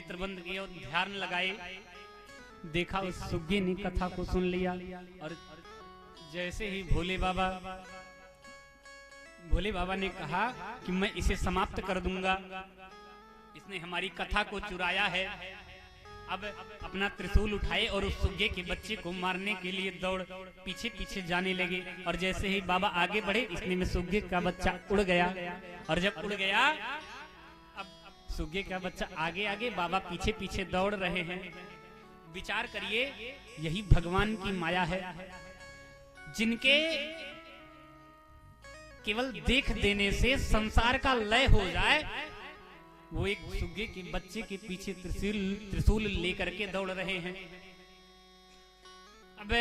नेत्र बंद किए और ध्यान लगाए, देखा उस सुग्गे ने कथा को सुन लिया। और जैसे ही भोले बाबा ने कहा कि मैं इसे समाप्त कर दूंगा, इसने हमारी कथा को चुराया है। अब अपना त्रिशूल उठाए और उस सुग्गे के बच्चे को मारने के लिए दौड़ पीछे पीछे जाने लगे। और जैसे ही बाबा आगे बढ़े, इतने में सुग्गे का बच्चा उड़ गया। और जब उड़ गया, अब सुग्गे का बच्चा आगे आगे, बाबा पीछे पीछे दौड़ रहे हैं। विचार करिए, यही भगवान की माया है। जिनके केवल देख देने से संसार का लय हो जाए, वो एक सुग्गे के बच्चे के पीछे त्रिशूल लेकर के दौड़ रहे हैं। अब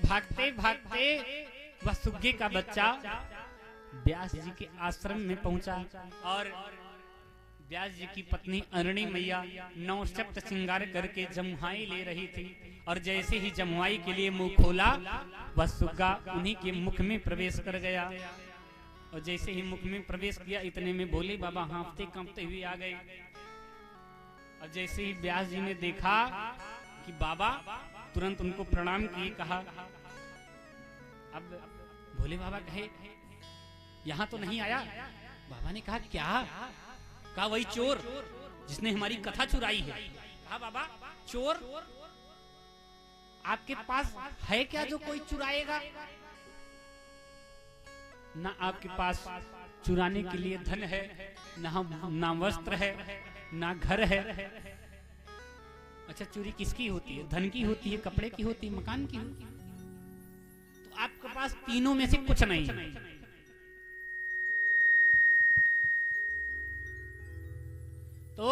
भागते भागते वह सुग्गे का बच्चा व्यास जी के आश्रम में पहुंचा। और व्यास जी की पत्नी अरणी मैया नवशक्त श्रृंगार करके जमुआई ले रही थी। और जैसे ही जमुआई के लिए मुंह खोला, वह सुग्गा उन्हीं के मुख में प्रवेश कर गया। और जैसे ही मुख में प्रवेश किया, इतने में भोले बाबा हाँफते कांपते हुए आ गए। और जैसे ही व्यास जी ने देखा कि बाबा, तुरंत उनको प्रणाम किए, कहा। अब भोले बाबा कहे, यहाँ तो नहीं आया। बाबा ने कहा, क्या? कहा, वही चोर जिसने हमारी कथा चुराई है। कहा, बाबा चोर आपके पास है क्या जो कोई चुराएगा? ना आपके पास चुराने के लिए धन है, ना वस्त्र है, ना घर है। अच्छा, चोरी किसकी होती है? धन की होती है, कपड़े की होती है, मकान की होती है। तो आपके पास तीनों में से कुछ नहीं है। तो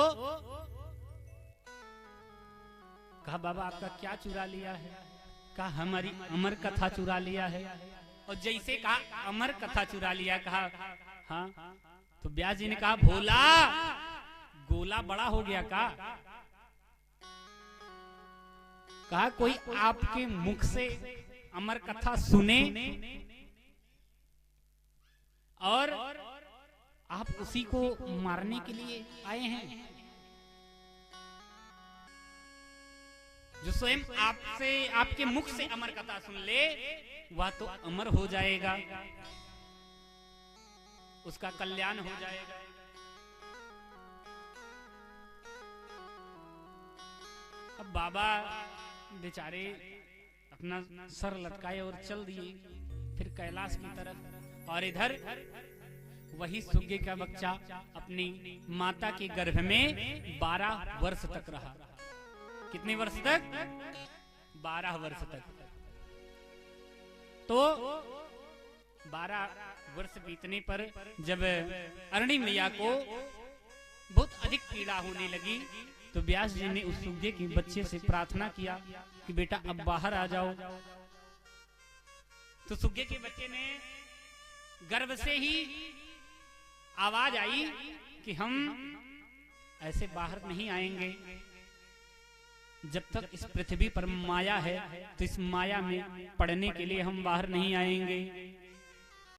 कहा, बाबा आपका क्या चुरा लिया है? कहा, हमारी अमर कथा चुरा लिया है। और जैसे कहा अमर कथा चुरा लिया, कहा हाँ। तो व्यास जी ने कहा, भोला गोला बड़ा हो गया का? कहा, कोई आपके मुख से अमर कथा सुने और आप उसी को मारने के लिए आए हैं? जो स्वयं आपसे, आपके मुख से अमर कथा सुन ले, वह तो अमर हो जाएगा, उसका कल्याण हो जाएगा। अब बाबा बेचारे अपना सर लटकाए और चल दिए फिर कैलाश की तरफ। और इधर वही सुग्गे का बच्चा अपनी माता के गर्भ में 12 वर्ष तक रहा। कितने वर्ष तक? 12 वर्ष तक। तो 12 वर्ष बीतने पर जब अरणी मैया को बहुत अधिक पीड़ा होने लगी, तो व्यास जी ने उस सुग्गे के बच्चे से प्रार्थना किया कि बेटा अब बाहर आ जाओ। तो सुग्गे के बच्चे ने गर्भ से ही आवाज आई कि हम ऐसे बाहर नहीं आएंगे, जब तक इस पृथ्वी पर माया है तो इस माया में पड़ने के लिए हम बाहर नहीं आएंगे।